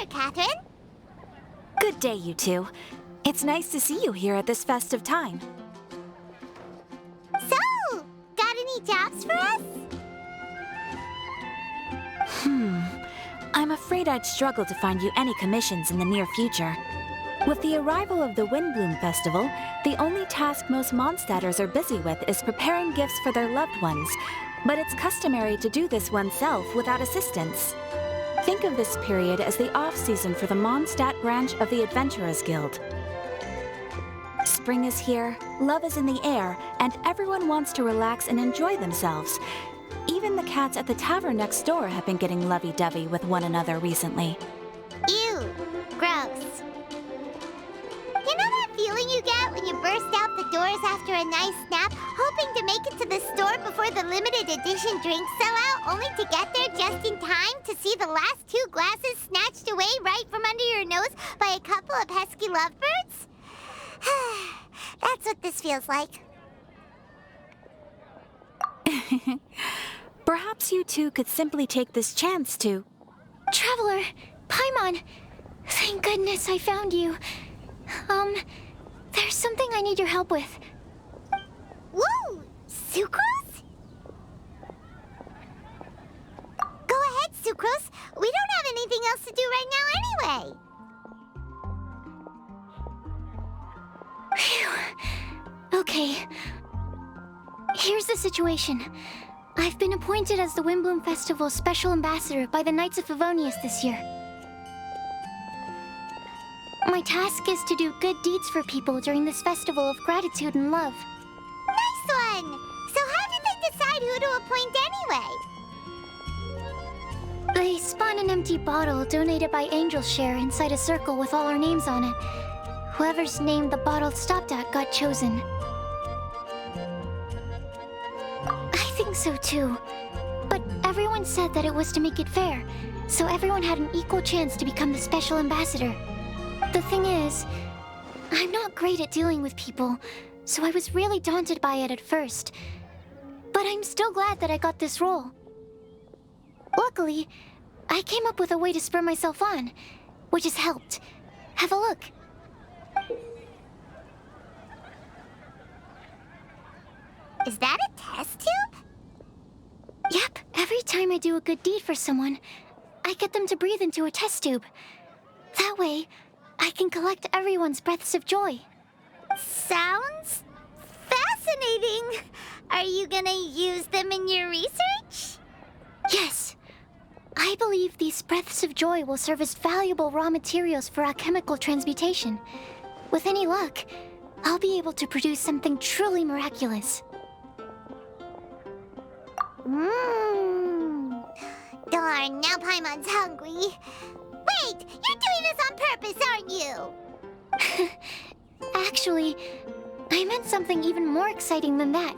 Catherine. Good day, you two. It's nice to see you here at this festive time. So, got any jobs for us? I'm afraid I'd struggle to find you any commissions in the near future. With the arrival of the Windblume Festival, the only task most Mondstadters are busy with is preparing gifts for their loved ones, but it's customary to do this oneself without assistance. Think of this period as the off-season for the Mondstadt branch of the Adventurers Guild. Spring is here, love is in the air, and everyone wants to relax and enjoy themselves. Even the cats at the tavern next door have been getting lovey-dovey with one another recently. Ew, gross. You know that feeling you get when you burst out the doors after a nice nap, hoping to make it to the store before the limited edition drinks sell out, only to get there just in time to see the last 2 glasses snatched away right from under your nose by a couple of pesky lovebirds? That's what this feels like. Perhaps you two could simply take this chance to... Traveler, Paimon, thank goodness I found you. There's something I need your help with. Woo! Sucrose? Go ahead, Sucrose. We don't have anything else to do right now anyway. Phew. Okay. Here's the situation. I've been appointed as the Windblume Festival's special ambassador by the Knights of Favonius this year. My task is to do good deeds for people during this festival of gratitude and love. Nice one! So how did they decide who to appoint anyway? They spun an empty bottle donated by Angel's Share inside a circle with all our names on it. Whoever's name the bottle stopped at got chosen. I think so too. But everyone said that it was to make it fair, so everyone had an equal chance to become the special ambassador. The thing is, I'm not great at dealing with people, so I was really daunted by it at first. But I'm still glad that I got this role. Luckily, I came up with a way to spur myself on, which has helped. Have a look. Is that a test tube? Yep, every time I do a good deed for someone, I get them to breathe into a test tube. That way, I can collect everyone's breaths of joy. Sounds fascinating. Are you gonna use them in your research? Yes. I believe these breaths of joy will serve as valuable raw materials for alchemical transmutation. With any luck, I'll be able to produce something truly miraculous. Darn, now Paimon's hungry. Wait, you're doing this on purpose, aren't you? Actually, I meant something even more exciting than that.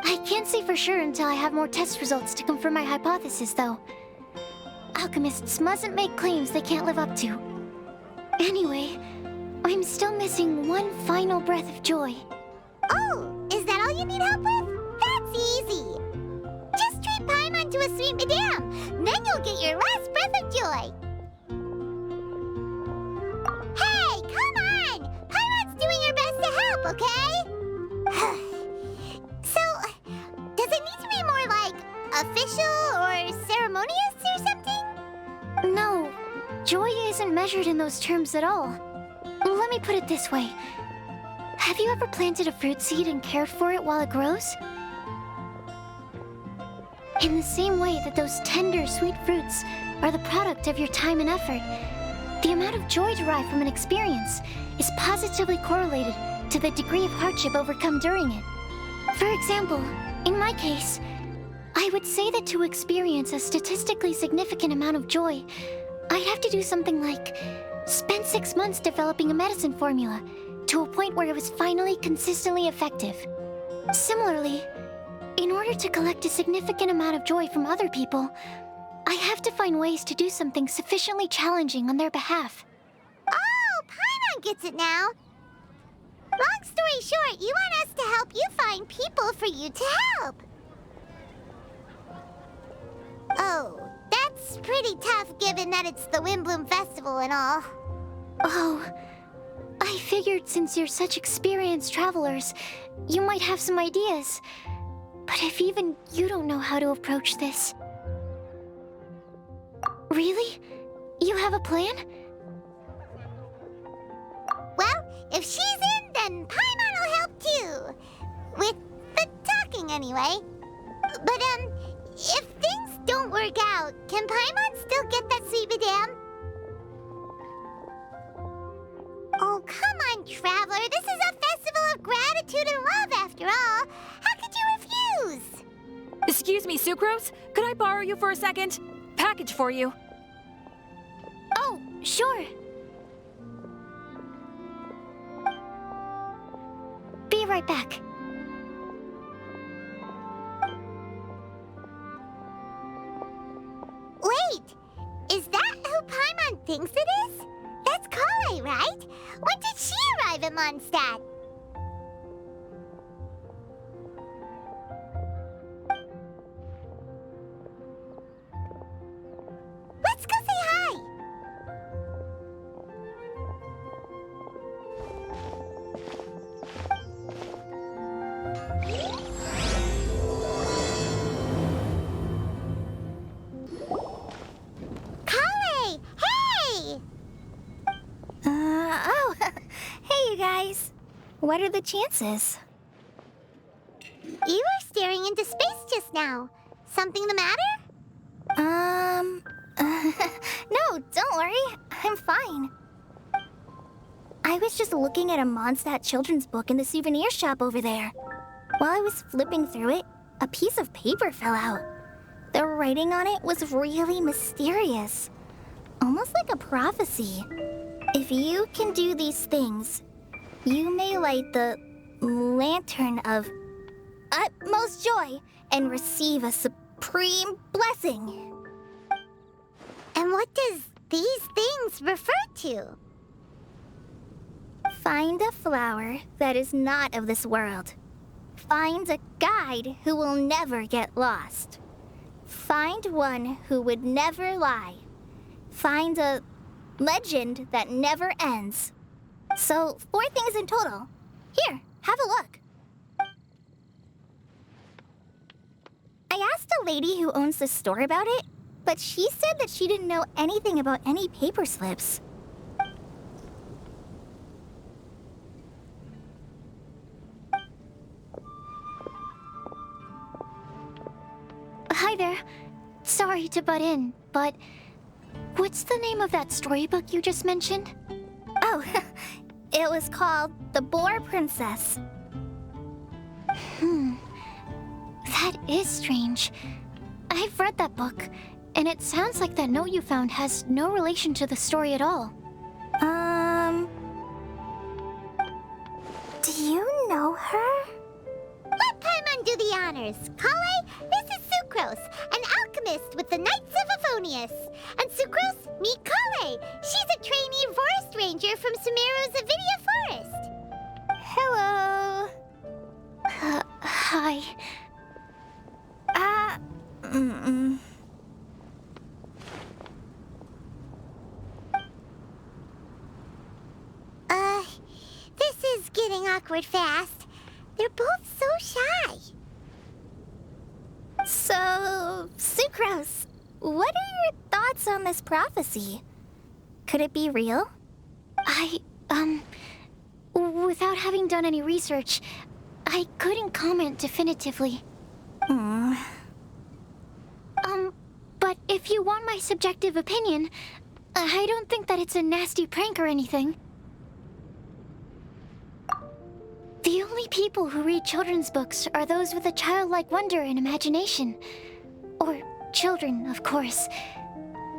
I can't say for sure until I have more test results to confirm my hypothesis, though. Alchemists mustn't make claims they can't live up to. Anyway, I'm still missing one final breath of joy. Oh, is that all you need help with? That's easy. Just treat Paimon to a sweet madame, then you'll get your last breath of joy. Hey, come on! Paimon's doing her best to help, okay? So, does it need to be more like official or ceremonious or something? No, joy isn't measured in those terms at all. Let me put it this way. Have you ever planted a fruit seed and cared for it while it grows? In the same way that those tender, sweet fruits are the product of your time and effort, the amount of joy derived from an experience is positively correlated to the degree of hardship overcome during it. For example, in my case, I would say that to experience a statistically significant amount of joy, I'd have to do something like spend 6 months developing a medicine formula to a point where it was finally consistently effective. Similarly, in order to collect a significant amount of joy from other people, I have to find ways to do something sufficiently challenging on their behalf. Oh, Paimon gets it now. Long story short, you want us to help you find people for you to help. Oh, that's Seems pretty tough given that it's the Windblume Festival and all. Oh, I figured since you're such experienced travelers, you might have some ideas. But if even you don't know how to approach this... Really? You have a plan? Well, if she's in, then Paimon will help too. With the talking, anyway. But, if things don't work out, can Paimon still get that sweet madame? Oh, come on, Traveler. This is a festival of gratitude and love, after all. How could you refuse? Excuse me, Sucrose? Could I borrow you for a second? Package for you. Oh, sure. Be right back. Wait, is that who Paimon thinks it is? That's Kale, right? When did she arrive in Mondstadt? Let's go say hi! Kale! Hey! Oh, hey you guys. What are the chances? You were staring into space just now. Something the matter? No, don't worry. I'm fine. I was just looking at a Mondstadt children's book in the souvenir shop over there. While I was flipping through it, a piece of paper fell out. The writing on it was really mysterious. Almost like a prophecy. If you can do these things, you may light the lantern of utmost joy and receive a supreme blessing. And what does these things refer to? Find a flower that is not of this world. Find a guide who will never get lost. Find one who would never lie. Find a legend that never ends. So, 4 things in total. Here, have a look. I asked a lady who owns the store about it, but she said that she didn't know anything about any paper slips. Hi there. Sorry to butt in, but what's the name of that storybook you just mentioned? Oh, it was called The Boar Princess. That is strange. I've read that book, and it sounds like that note you found has no relation to the story at all. Do you know her? Let Paimon do the honors. Kale, this is Sucrose, an alchemist with the Knights of Avonius. And Sucrose, meet Kale. She's a trainee forest ranger from Sumeru's Avidia Forest. Hello. Hi. This is getting awkward fast. They're both so shy. So, Sucrose, what are your thoughts on this prophecy? Could it be real? Without having done any research, I couldn't comment definitively. But if you want my subjective opinion, I don't think that it's a nasty prank or anything. The only people who read children's books are those with a childlike wonder and imagination. Or children, of course.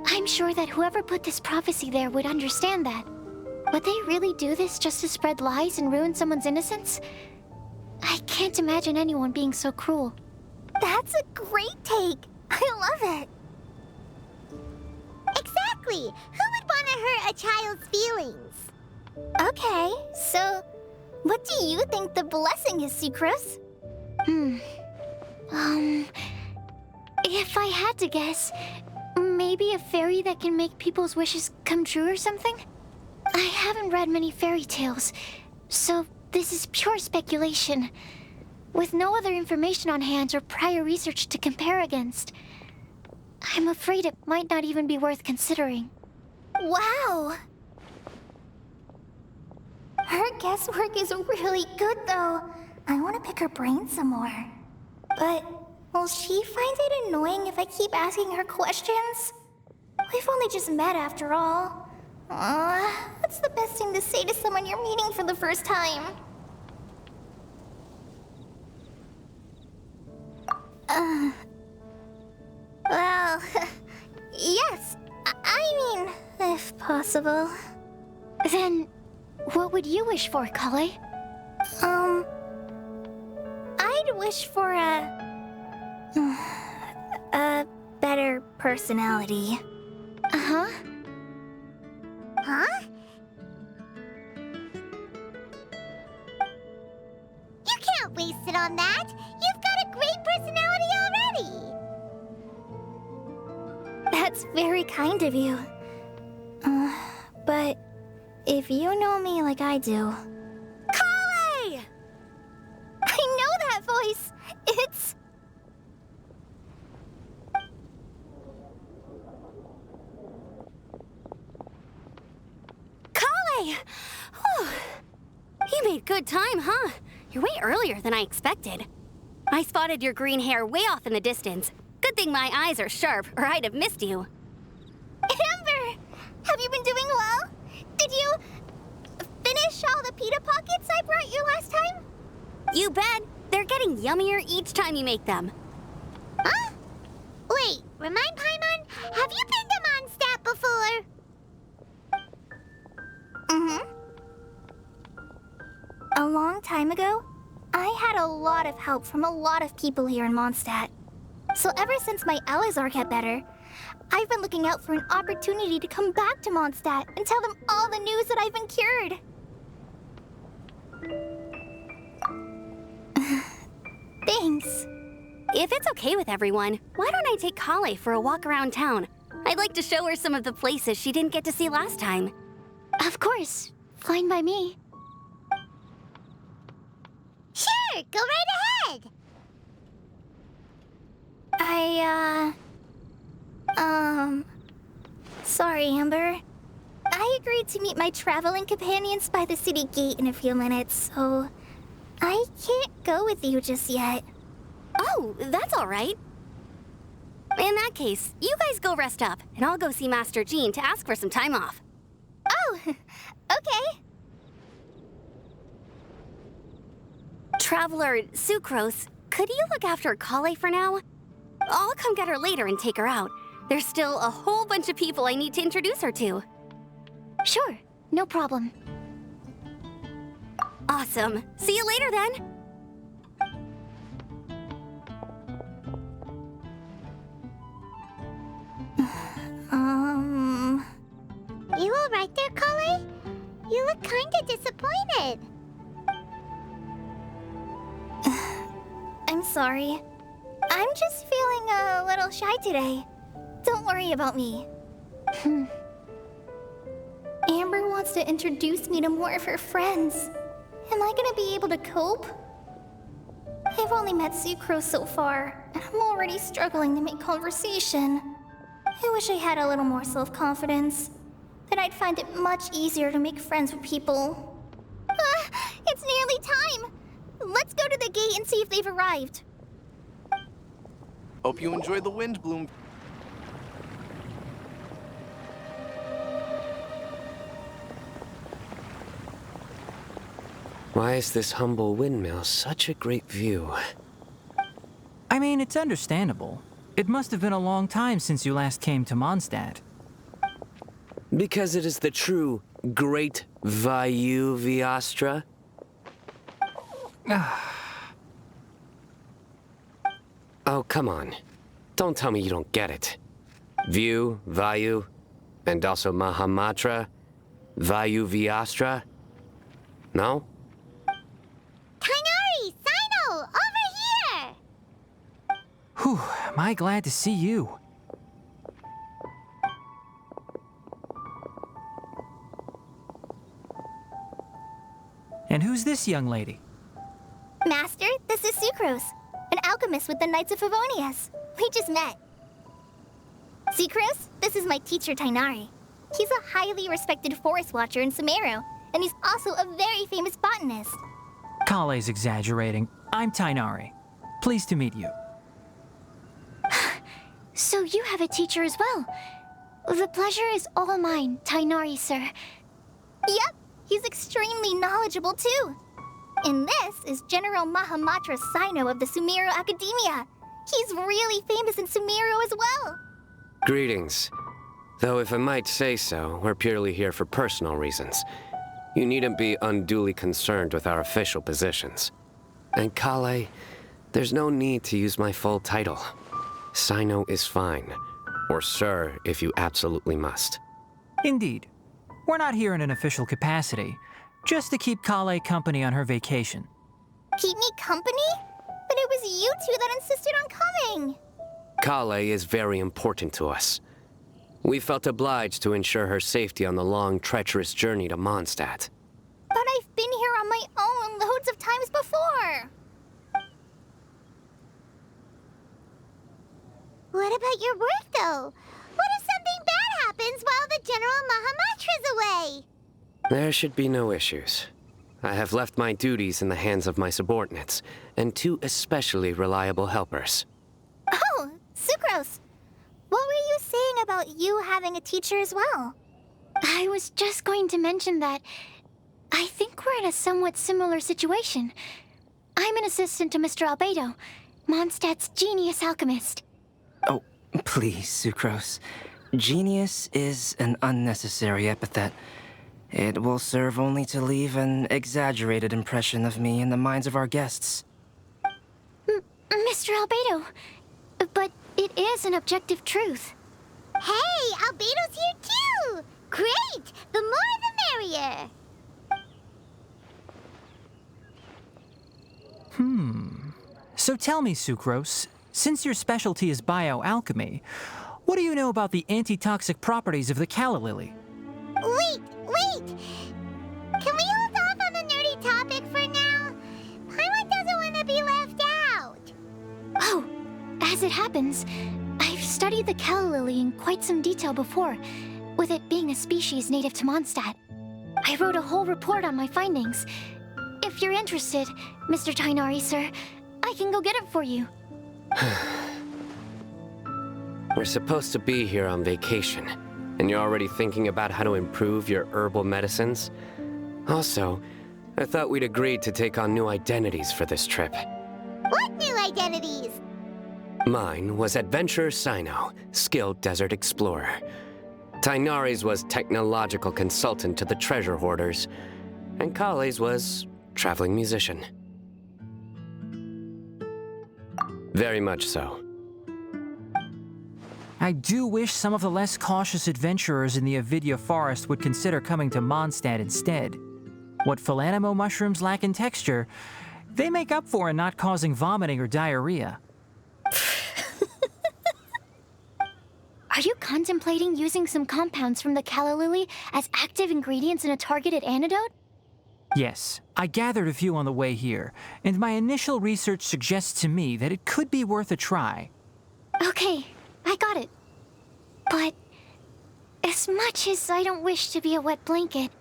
I'm sure that whoever put this prophecy there would understand that. Would they really do this just to spread lies and ruin someone's innocence? I can't imagine anyone being so cruel. That's a great take. I love it. Exactly. Who would want to hurt a child's feelings? Okay, so what do you think the blessing is, Sucrose? If I had to guess, maybe a fairy that can make people's wishes come true or something? I haven't read many fairy tales, so this is pure speculation. With no other information on hand or prior research to compare against, I'm afraid it might not even be worth considering. Wow! Her guesswork is really good, though. I want to pick her brain some more. But will she find it annoying if I keep asking her questions? We've only just met after all. What's the best thing to say to someone you're meeting for the first time? Well, yes. I mean, if possible. Then, what would you wish for, Kale? I'd wish for a better personality. Uh-huh. Huh? You can't waste it on that. You've got a great personality already. That's very kind of you. But if you know me like I do... Kale! I know that voice. It's... Kale! Whew. You made good time, huh? You're way earlier than I expected. I spotted your green hair way off in the distance. Good thing my eyes are sharp, or I'd have missed you. Amber! Have you been doing well? Did you finish all the pita pockets I brought you last time? You bet. They're getting yummier each time you make them. Huh? Wait, remind Paimon, have you been to Mondstadt before? Mm-hmm. A long time ago, I had a lot of help from a lot of people here in Mondstadt. So ever since my Elizar got better, I've been looking out for an opportunity to come back to Mondstadt and tell them all the news that I've been cured. Thanks. If it's okay with everyone, why don't I take Kale for a walk around town? I'd like to show her some of the places she didn't get to see last time. Of course. Fine by me. Sure, go right ahead. Sorry, Amber. I agreed to meet my traveling companions by the city gate in a few minutes, so I can't go with you just yet. Oh, that's all right. In that case, you guys go rest up, and I'll go see Master Jean to ask for some time off. Oh, okay. Traveler Sucrose, could you look after Kale for now? I'll come get her later and take her out. There's still a whole bunch of people I need to introduce her to. Sure, no problem. Awesome. See you later then. You all right there, Kale? You look kinda disappointed. I'm sorry. I'm just feeling a little shy today. Don't worry about me. Amber wants to introduce me to more of her friends. Am I gonna be able to cope? I've only met Sucrose so far, and I'm already struggling to make conversation. I wish I had a little more self-confidence. Then I'd find it much easier to make friends with people. It's nearly time! Let's go to the gate and see if they've arrived. Hope you enjoy the Windblume. Why is this humble windmill such a great view? I mean, it's understandable. It must have been a long time since you last came to Mondstadt. Because it is the true Great Vayu Viastra? Oh, come on. Don't tell me you don't get it. View, Vayu, and also Mahamatra, Vayu Viastra? No? Kainari! Sino! Over here! Whew, am I glad to see you. And who's this young lady? Master, this is Sucrose, an alchemist with the Knights of Favonius. We just met. Sucrose, this is my teacher, Tainari. He's a highly respected forest watcher in Sumeru, and he's also a very famous botanist. Kale's exaggerating. I'm Tainari. Pleased to meet you. So you have a teacher as well. The pleasure is all mine, Tainari, sir. Yep, he's extremely knowledgeable too. And this is General Mahamatra Sino of the Sumeru Academia. He's really famous in Sumeru as well. Greetings. Though if I might say so, we're purely here for personal reasons. You needn't be unduly concerned with our official positions. And Kale, there's no need to use my full title. Sino is fine. Or sir, if you absolutely must. Indeed. We're not here in an official capacity, just to keep Kale company on her vacation. Keep me company? But it was you two that insisted on coming. Kale is very important to us. We felt obliged to ensure her safety on the long, treacherous journey to Mondstadt. But I've been here on my own loads of times before. What about your work, though? What if something bad happens while the General Mahamatra's away? There should be no issues. I have left my duties in the hands of my subordinates, and 2 especially reliable helpers. Oh, Sucrose. What were you saying about you having a teacher as well? I was just going to mention that I think we're in a somewhat similar situation. I'm an assistant to Mr. Albedo, Mondstadt's genius alchemist. Oh, please, Sucrose. Genius is an unnecessary epithet. It will serve only to leave an exaggerated impression of me in the minds of our guests. Mr. Albedo, but it is an objective truth. Hey, Albedo's here too! Great! The more the merrier! So tell me, Sucrose, since your specialty is bioalchemy, what do you know about the antitoxic properties of the calla lily? Wait! Can we hold off on the nerdy topic for now? Paimon doesn't want to be left out. Oh, as it happens, I've studied the calla lily in quite some detail before, with it being a species native to Mondstadt. I wrote a whole report on my findings. If you're interested, Mr. Tainari, sir, I can go get it for you. We're supposed to be here on vacation, and you're already thinking about how to improve your herbal medicines? Also, I thought we'd agreed to take on new identities for this trip. What new identities? Mine was Adventurer Sino, skilled desert explorer. Tainari's was technological consultant to the treasure hoarders, and Kale's was traveling musician. Very much so. I do wish some of the less cautious adventurers in the Avidya forest would consider coming to Mondstadt instead. What Philanimo mushrooms lack in texture, they make up for in not causing vomiting or diarrhea. Are you contemplating using some compounds from the calla lily as active ingredients in a targeted antidote? Yes, I gathered a few on the way here, and my initial research suggests to me that it could be worth a try. Okay, I got it. But as much as I don't wish to be a wet blanket,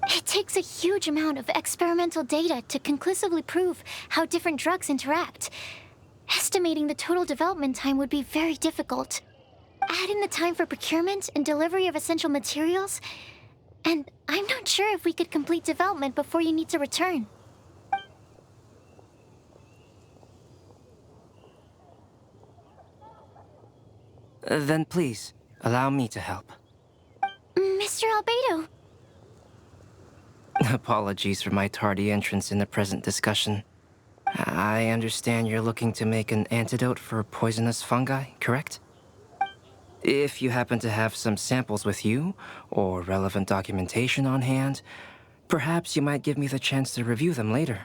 it takes a huge amount of experimental data to conclusively prove how different drugs interact. Estimating the total development time would be very difficult. Add in the time for procurement and delivery of essential materials, and I'm not sure if we could complete development before you need to return. Then please, allow me to help. Mr. Albedo. Apologies for my tardy entrance in the present discussion. I understand you're looking to make an antidote for poisonous fungi, correct? If you happen to have some samples with you, or relevant documentation on hand, perhaps you might give me the chance to review them later.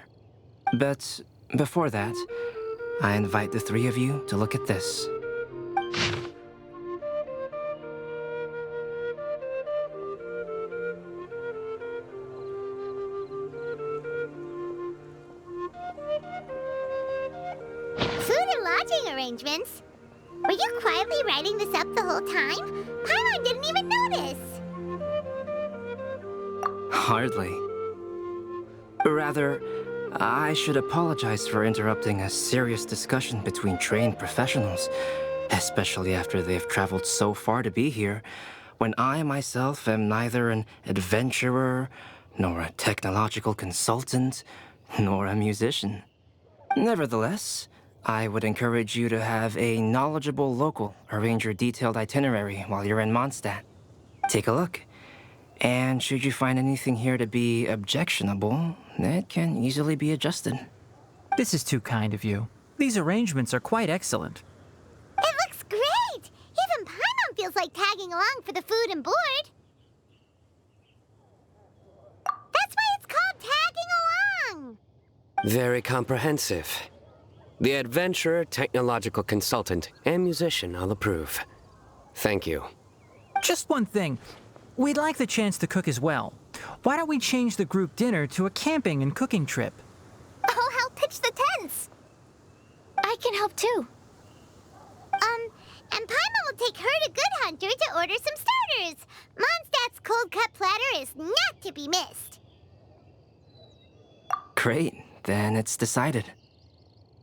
But before that, I invite the 3 of you to look at this. lodging arrangements. Were you quietly writing this up the whole time? Paimon didn't even notice. Hardly. Rather, I should apologize for interrupting a serious discussion between trained professionals, especially after they've traveled so far to be here, when I myself am neither an adventurer, nor a technological consultant, nor a musician. Nevertheless, I would encourage you to have a knowledgeable local arrange your detailed itinerary while you're in Mondstadt. Take a look. And should you find anything here to be objectionable, it can easily be adjusted. This is too kind of you. These arrangements are quite excellent. It looks great! Even Paimon feels like tagging along for the food and board. That's why it's called tagging along! Very comprehensive. The adventurer, technological consultant, and musician all approve. Thank you. Just one thing. We'd like the chance to cook as well. Why don't we change the group dinner to a camping and cooking trip? I'll help pitch the tents. I can help too. And Paimon will take her to Good Hunter to order some starters. Mondstadt's cold-cut platter is not to be missed. Great, then it's decided.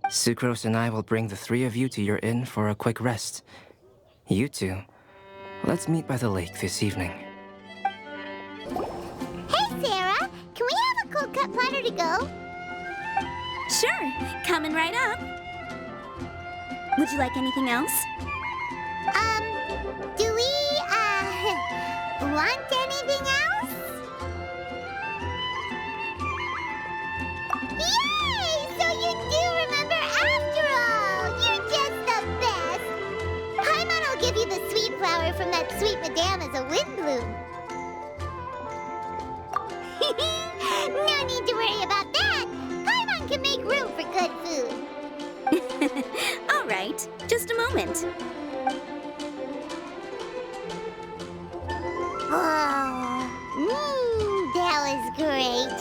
Sucrose and I will bring the three of you to your inn for a quick rest. You two, let's meet by the lake this evening. Hey, Sarah! Can we have a cold-cut platter to go? Sure, coming right up. Would you like anything else? Do we, want anything else? Yay! So you do remember after all! You're just the best! Paimon will give you the sweet flower from that sweet madame as a Windblume. No need to worry about that! Paimon can make room for good food. All right, just a moment. Oh, that was great.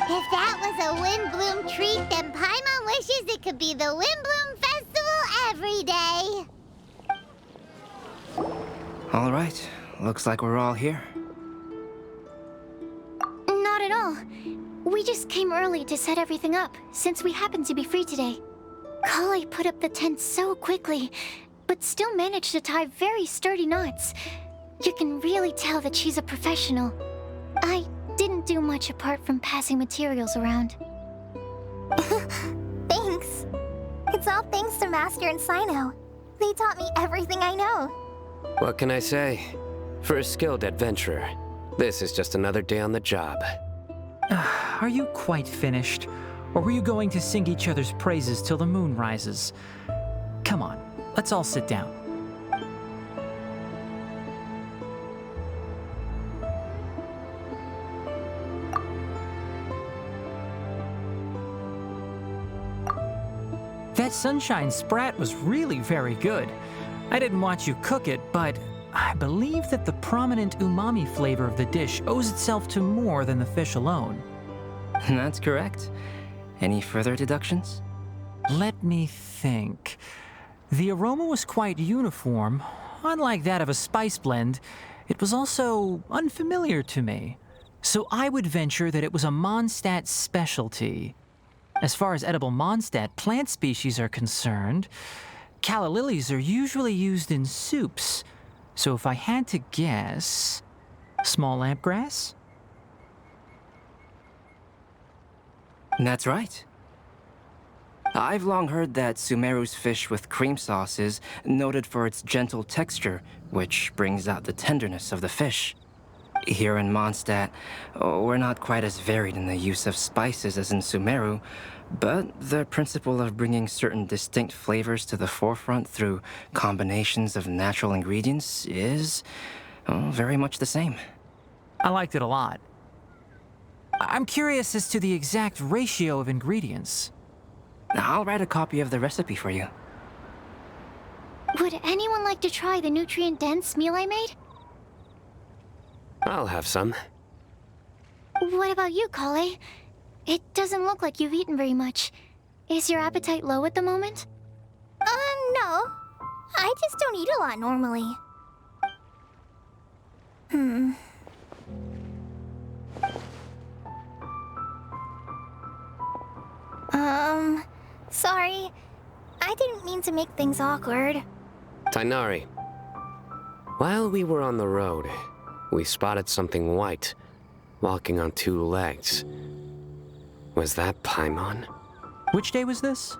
If that was a Windblume treat, then Paimon wishes it could be the Windblume Festival every day. All right, looks like we're all here. Not at all. We just came early to set everything up, since we happen to be free today. Kale put up the tent so quickly, but still managed to tie very sturdy knots. You can really tell that she's a professional. I didn't do much apart from passing materials around. Thanks. It's all thanks to Master and Sino. They taught me everything I know. What can I say? For a skilled adventurer, this is just another day on the job. Are you quite finished? Or were you going to sing each other's praises till the moon rises? Come on, let's all sit down. That sunshine sprat was really very good. I didn't watch you cook it, but I believe that the prominent umami flavor of the dish owes itself to more than the fish alone. That's correct. Any further deductions? Let me think. The aroma was quite uniform. Unlike that of a spice blend, it was also unfamiliar to me. So I would venture that it was a Mondstadt specialty. As far as edible Mondstadt plant species are concerned, calla lilies are usually used in soups. So if I had to guess, small lampgrass? That's right. I've long heard that Sumeru's fish with cream sauce is noted for its gentle texture, which brings out the tenderness of the fish. Here in Mondstadt, we're not quite as varied in the use of spices as in Sumeru, but the principle of bringing certain distinct flavors to the forefront through combinations of natural ingredients is very much the same. I liked it a lot. I'm curious as to the exact ratio of ingredients. I'll write a copy of the recipe for you. Would anyone like to try the nutrient-dense meal I made? I'll have some. What about you, Kale? It doesn't look like you've eaten very much. Is your appetite low at the moment? No. I just don't eat a lot normally. Sorry. I didn't mean to make things awkward. Tainari, while we were on the road, we spotted something white, walking on two legs. Was that Paimon? Which day was this?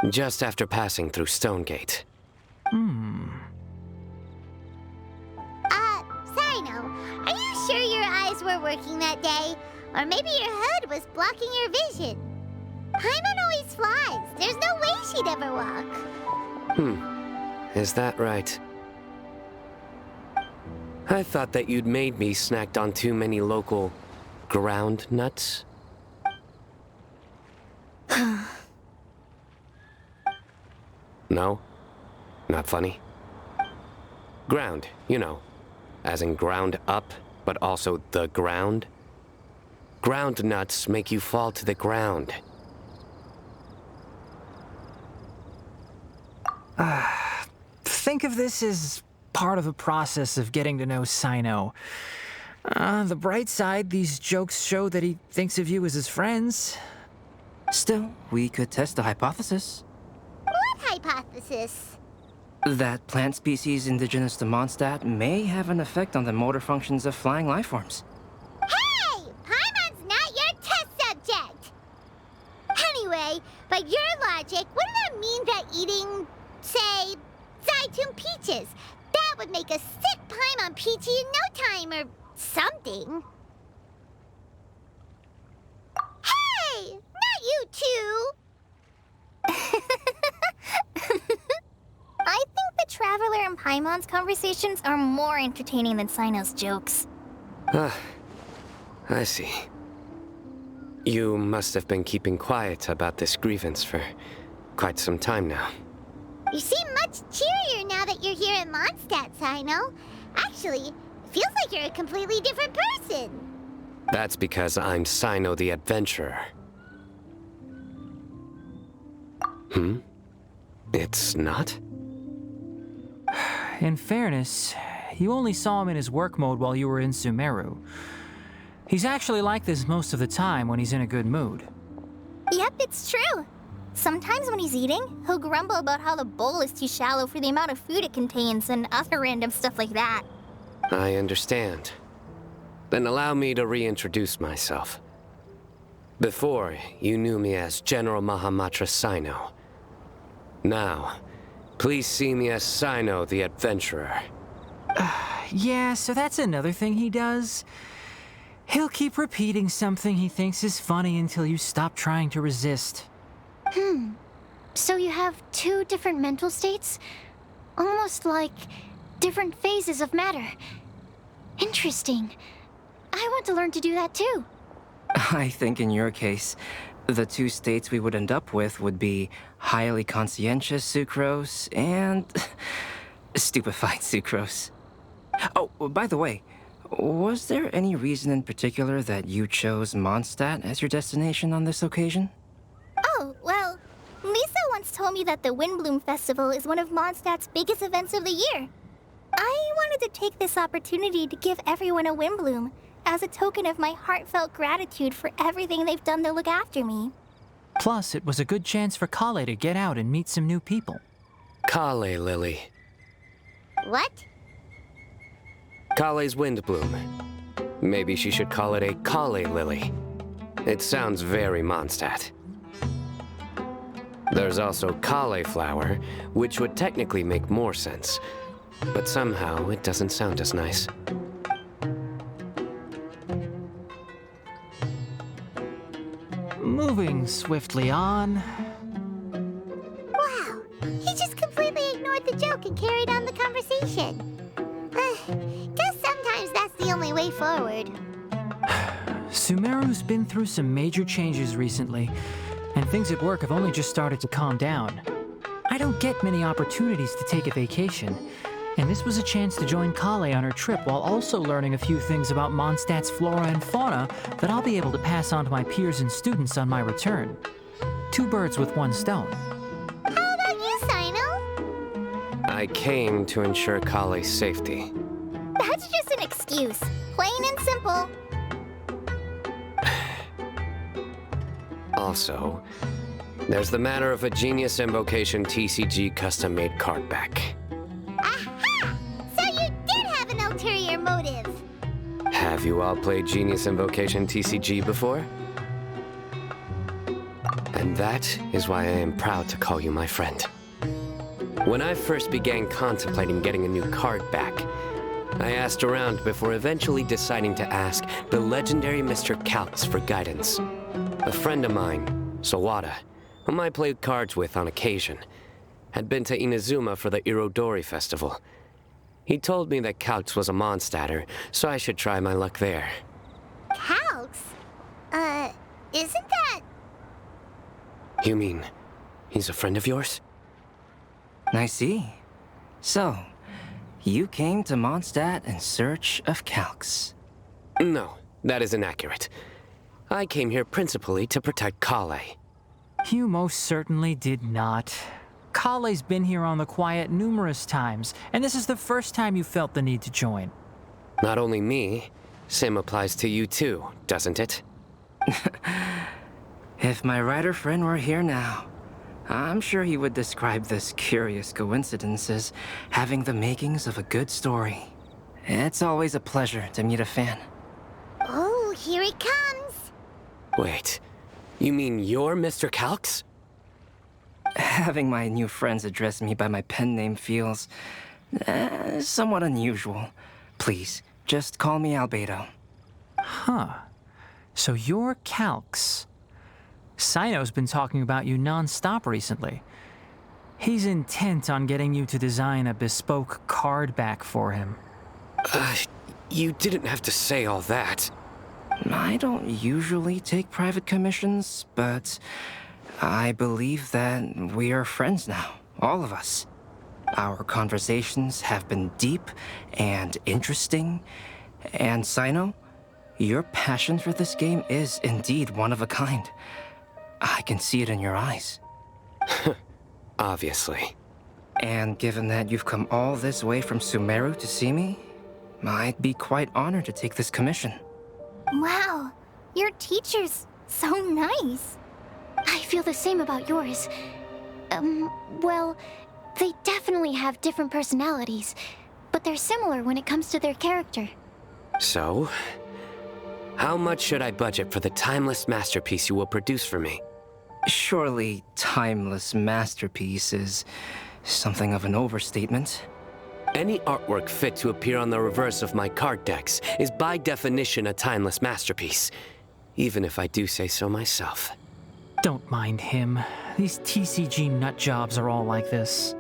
Just after passing through Stonegate. Sino, are you sure your eyes were working that day? Or maybe your hood was blocking your vision? Paimon always flies. There's no way she'd ever walk. Is that right? I thought that you'd made me snacked on too many local ground nuts. No? Not funny? Ground, you know. As in ground up, but also the ground. Ground nuts make you fall to the ground. Think of this as part of the process of getting to know Sino. The bright side, these jokes show that he thinks of you as his friends. Still, we could test the hypothesis. What hypothesis? That plant species indigenous to Mondstadt may have an effect on the motor functions of flying lifeforms. Hey! Paimon's not your test subject! Anyway, by your logic, wouldn't that mean that eating, say, Zaitun peaches, that would make a sick Paimon peachy in no time or something? Hey! Not you two! I think the Traveler and Paimon's conversations are more entertaining than Sino's jokes. I see. You must have been keeping quiet about this grievance for quite some time now. You seem much cheerier now that you're here in Mondstadt, Sino. Actually, it feels like you're a completely different person. That's because I'm Sino the Adventurer. It's not? In fairness, you only saw him in his work mode while you were in Sumeru. He's actually like this most of the time when he's in a good mood. Yep, it's true. Sometimes when he's eating, he'll grumble about how the bowl is too shallow for the amount of food it contains and other random stuff like that. I understand. Then allow me to reintroduce myself. Before, you knew me as General Mahamatra Sino. Now, please see me as Sino the Adventurer. Yeah, so that's another thing he does. He'll keep repeating something he thinks is funny until you stop trying to resist. So you have two different mental states? Almost like different phases of matter. Interesting. I want to learn to do that too. I think in your case, the two states we would end up with would be highly conscientious sucrose and stupefied sucrose. Oh, by the way, was there any reason in particular that you chose Mondstadt as your destination on this occasion? Oh, well, Lisa once told me that the Windblume Festival is one of Mondstadt's biggest events of the year. I wanted to take this opportunity to give everyone a Windblume as a token of my heartfelt gratitude for everything they've done to look after me. Plus, it was a good chance for Kale to get out and meet some new people. Kale Lily. What? Kale's Windblume. Maybe she should call it a Kale Lily. It sounds very Mondstadt. There's also cauliflower, which would technically make more sense, but somehow it doesn't sound as nice. Moving swiftly on. Wow, he just completely ignored the joke and carried on the conversation. Guess sometimes that's the only way forward. Sumeru's been through some major changes recently, and things at work have only just started to calm down. I don't get many opportunities to take a vacation, and this was a chance to join Kale on her trip while also learning a few things about Mondstadt's flora and fauna that I'll be able to pass on to my peers and students on my return. Two birds with one stone. How about you, Sino? I came to ensure Kale's safety. That's just an excuse. Plain and simple. Also, there's the matter of a Genius Invocation TCG custom-made card back. Aha! So you did have an ulterior motive. Have you all played Genius Invocation TCG before? And that is why I am proud to call you my friend. When I first began contemplating getting a new card back, I asked around before eventually deciding to ask the legendary Mr. Calx for guidance. A friend of mine, Sawada, whom I played cards with on occasion, had been to Inazuma for the Irodori festival. He told me that Calx was a Mondstatter, so I should try my luck there. Calx? Isn't that... You mean, he's a friend of yours? I see. So, you came to Mondstadt in search of Calx. No, that is inaccurate. I came here principally to protect Kale. You most certainly did not. Kale's been here on the quiet numerous times, and this is the first time you felt the need to join. Not only me, same applies to you too, doesn't it? If my writer friend were here now, I'm sure he would describe this curious coincidence as having the makings of a good story. It's always a pleasure to meet a fan. Oh, here it comes. Wait, you mean you're Mr. Calx? Having my new friends address me by my pen name feels somewhat unusual. Please, just call me Albedo. Huh. So you're Calx. Sino's been talking about you non-stop recently. He's intent on getting you to design a bespoke card back for him. You didn't have to say all that. I don't usually take private commissions, but I believe that we are friends now, all of us. Our conversations have been deep and interesting, and Sino, your passion for this game is indeed one of a kind. I can see it in your eyes. Obviously. And given that you've come all this way from Sumeru to see me, I'd be quite honored to take this commission. Wow, your teacher's so nice. I feel the same about yours. Well, they definitely have different personalities, but they're similar when it comes to their character. So, how much should I budget for the timeless masterpiece you will produce for me? Surely timeless masterpiece is something of an overstatement. Any artwork fit to appear on the reverse of my card decks is by definition a timeless masterpiece, even if I do say so myself. Don't mind him. These TCG nut jobs are all like this.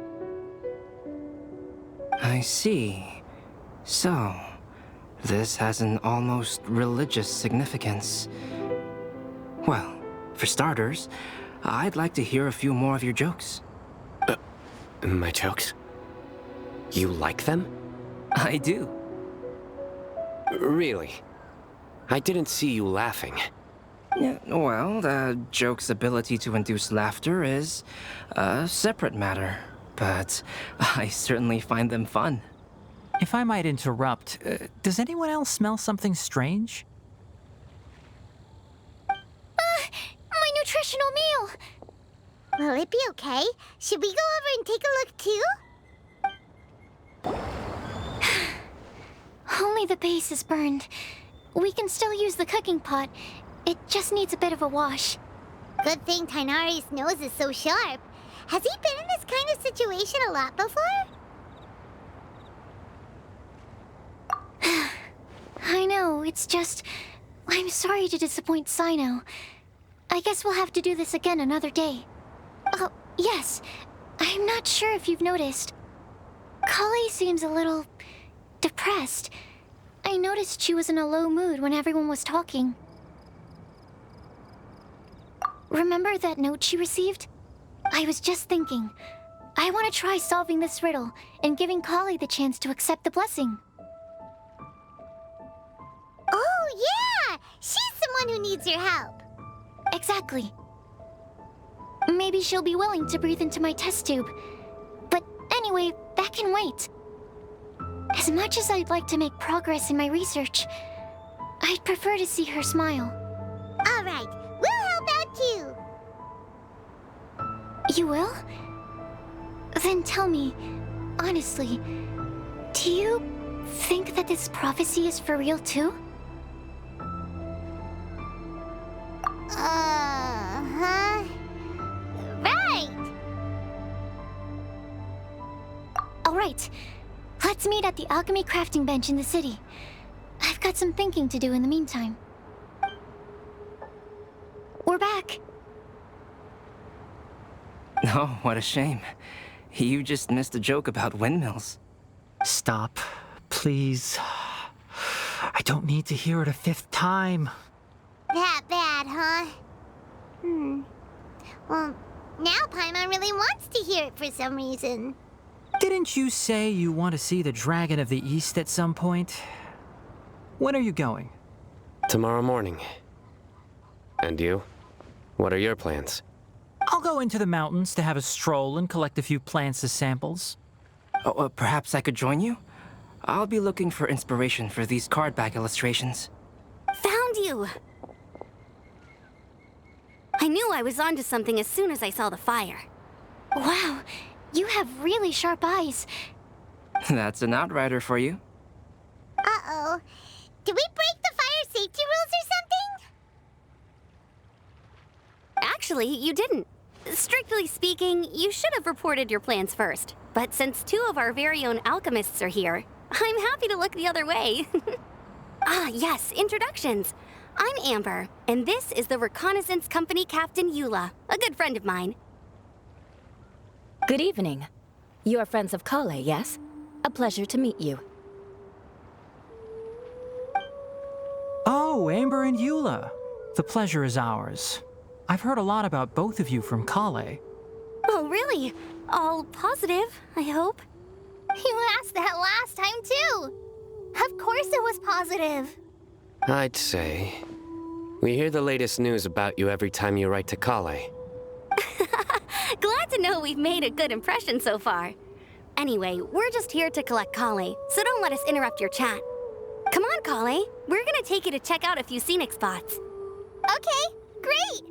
I see. So, this has an almost religious significance. Well, for starters, I'd like to hear a few more of your jokes. My jokes? You like them? I do. Really? I didn't see you laughing. Yeah, well, the joke's ability to induce laughter is a separate matter, but I certainly find them fun. If I might interrupt, does anyone else smell something strange? My nutritional meal! Will it be okay? Should we go over and take a look too? Only the base is burned. We can still use the cooking pot. It just needs a bit of a wash. Good thing Tainari's nose is so sharp. Has he been in this kind of situation a lot before? I know, it's just... I'm sorry to disappoint Sino. I guess we'll have to do this again another day. Oh, yes. I'm not sure if you've noticed. Kale seems a little... depressed. I noticed she was in a low mood when everyone was talking. Remember that note she received? I was just thinking. I want to try solving this riddle and giving Kale the chance to accept the blessing. Oh, yeah! She's someone who needs your help. Exactly. maybe she'll be willing to breathe into my test tube. But anyway, that can wait. As much as I'd like to make progress in my research, I'd prefer to see her smile. All right, we'll help out too. You will? Then tell me, honestly, do you think that this prophecy is for real too? Uh-huh. Right! Alright, let's meet at the alchemy crafting bench in the city. I've got some thinking to do in the meantime. We're back. Oh, what a shame. You just missed a joke about windmills. Stop, please. I don't need to hear it a 5th time. That bad, huh? Well, now Paimon really wants to hear it for some reason. Didn't you say you want to see the Dragon of the East at some point? When are you going? Tomorrow morning. And you? What are your plans? I'll go into the mountains to have a stroll and collect a few plants as samples. Oh, perhaps I could join you? I'll be looking for inspiration for these card back illustrations. Found you! I knew I was onto something as soon as I saw the fire. Wow, you have really sharp eyes. That's an outrider for you. Uh-oh. Did we break the fire safety rules or something? Actually, you didn't. Strictly speaking, you should have reported your plans first. But since 2 of our very own alchemists are here, I'm happy to look the other way. Ah, yes, introductions. I'm Amber, and this is the Reconnaissance Company Captain Eula, a good friend of mine. Good evening. You are friends of Kale, yes? A pleasure to meet you. Oh, Amber and Eula. The pleasure is ours. I've heard a lot about both of you from Kale. Oh, really? All positive, I hope. You asked that last time, too. Of course it was positive. I'd say. We hear the latest news about you every time you write to Kale. Glad to know we've made a good impression so far. Anyway, we're just here to collect Kale, so don't let us interrupt your chat. Come on, Kale. We're gonna take you to check out a few scenic spots. Okay, great.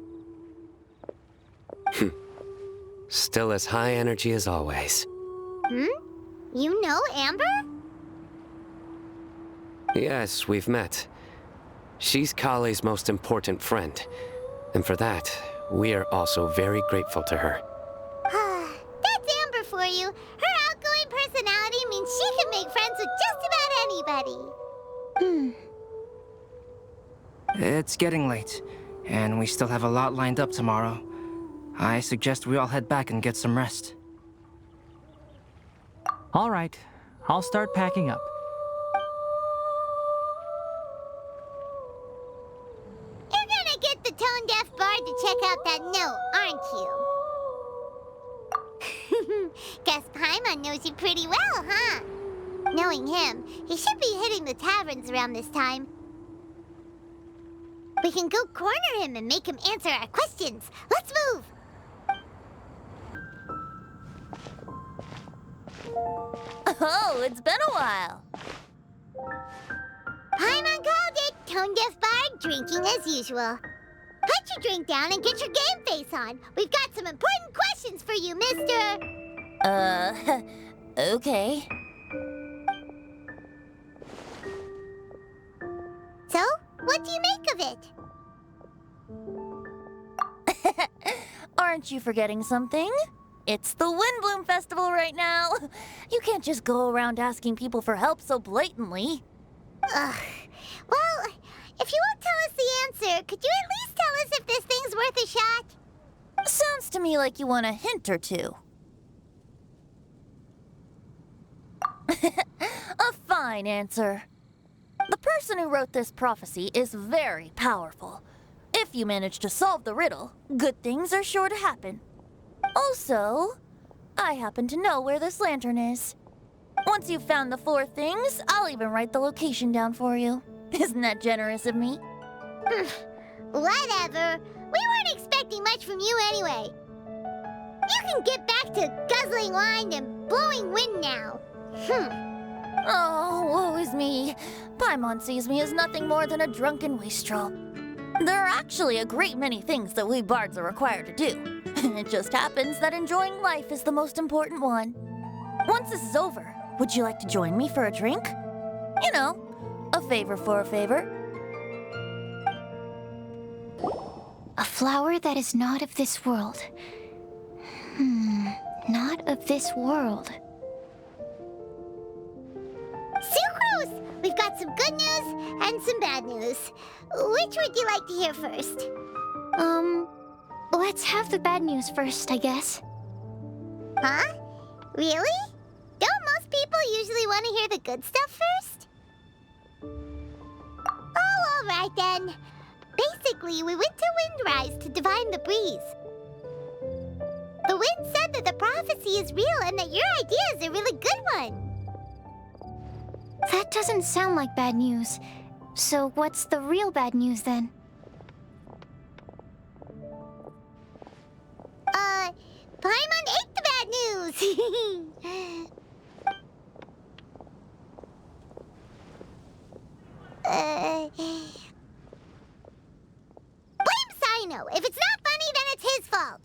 Still as high energy as always. You know Amber? Yes, we've met. She's Kale's most important friend. And for that, we are also very grateful to her. That's Amber for you. Her outgoing personality means she can make friends with just about anybody. It's getting late, and we still have a lot lined up tomorrow. I suggest we all head back and get some rest. All right, I'll start packing up. You're gonna get the tone-deaf bard to check out that note, aren't you? Guess Paimon knows you pretty well, huh? Knowing him, he should be hitting the taverns around this time. We can go corner him and make him answer our questions. Let's move! Oh, it's been a while. Paimon called it! Tone-deaf bard drinking as usual. Put your drink down and get your game face on. We've got some important questions for you, mister. Okay. So, what do you make of it? Aren't you forgetting something? It's the Windblume Festival right now. You can't just go around asking people for help so blatantly. Ugh. Well, if you won't tell us the answer, could you at least tell us if this thing's worth a shot? Sounds to me like you want a hint or two. A fine answer. The person who wrote this prophecy is very powerful. If you manage to solve the riddle, good things are sure to happen. Also, I happen to know where this lantern is. Once you've found the 4 things, I'll even write the location down for you. Isn't that generous of me? Whatever. We weren't expecting much from you anyway. You can get back to guzzling wine and blowing wind now. Oh, woe is me. Paimon sees me as nothing more than a drunken wastrel. There are actually a great many things that we bards are required to do. It just happens that enjoying life is the most important one. Once this is over, would you like to join me for a drink? You know, a favor for a favor. A flower that is not of this world. Not of this world. Sucrose! We've got some good news and some bad news. Which would you like to hear first? Let's have the bad news first, I guess. Huh? Really? Don't most people usually want to hear the good stuff first? Oh, all right then. Basically, we went to Windrise to divine the breeze. The wind said that the prophecy is real and that your idea is a really good one. That doesn't sound like bad news. So what's the real bad news then? Paimon ate the bad news! Blame Sino! If it's not funny, then it's his fault!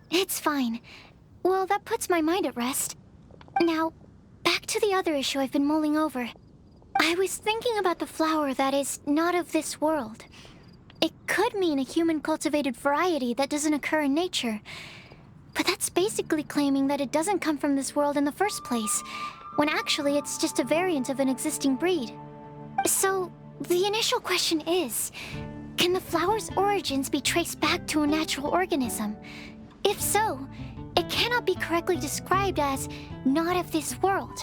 It's fine. Well, that puts my mind at rest. Now, back to the other issue I've been mulling over. I was thinking about the flower that is not of this world. It could mean a human-cultivated variety that doesn't occur in nature. But that's basically claiming that it doesn't come from this world in the first place, when actually it's just a variant of an existing breed. So, the initial question is, can the flower's origins be traced back to a natural organism? If so, it cannot be correctly described as not of this world.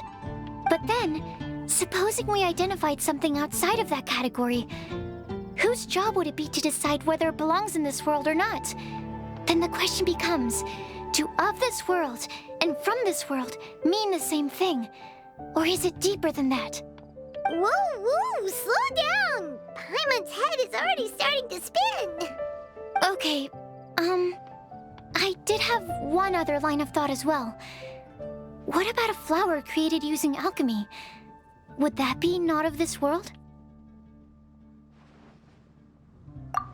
But then, supposing we identified something outside of that category, whose job would it be to decide whether it belongs in this world or not? Then the question becomes, do of this world and from this world mean the same thing? Or is it deeper than that? Whoa, slow down! Paimon's head is already starting to spin! Okay, I did have one other line of thought as well. What about a flower created using alchemy? Would that be not of this world?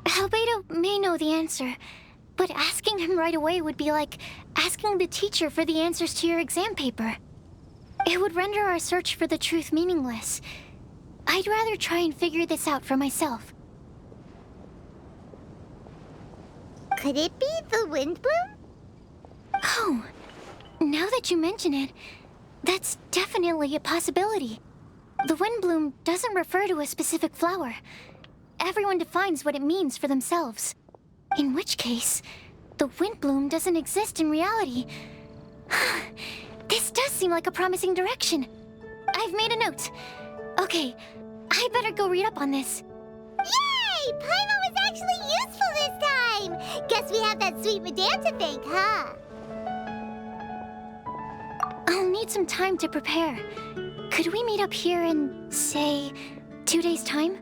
Albedo may know the answer, but asking him right away would be like asking the teacher for the answers to your exam paper. It would render our search for the truth meaningless. I'd rather try and figure this out for myself. Could it be the Windblume? Oh, now that you mention it, that's definitely a possibility. The Windblume doesn't refer to a specific flower. Everyone defines what it means for themselves. In which case, the Windblume doesn't exist in reality. This does seem like a promising direction. I've made a note. Okay, I better go read up on this. Yay! Paimon was actually useful this time! Guess we have that sweet madame to thank, huh? I'll need some time to prepare. Could we meet up here in, say, 2 days' time?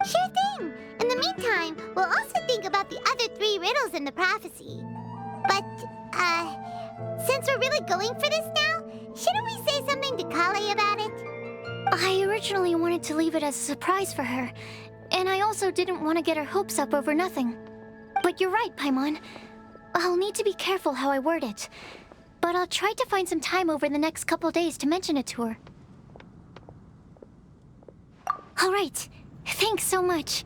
Sure thing! In the meantime, we'll also think about the other 3 riddles in the prophecy. But, since we're really going for this now, shouldn't we say something to Kale about it? I originally wanted to leave it as a surprise for her, and I also didn't want to get her hopes up over nothing. But you're right, Paimon. I'll need to be careful how I word it. But I'll try to find some time over the next couple days to mention it to her. All right. Thanks so much.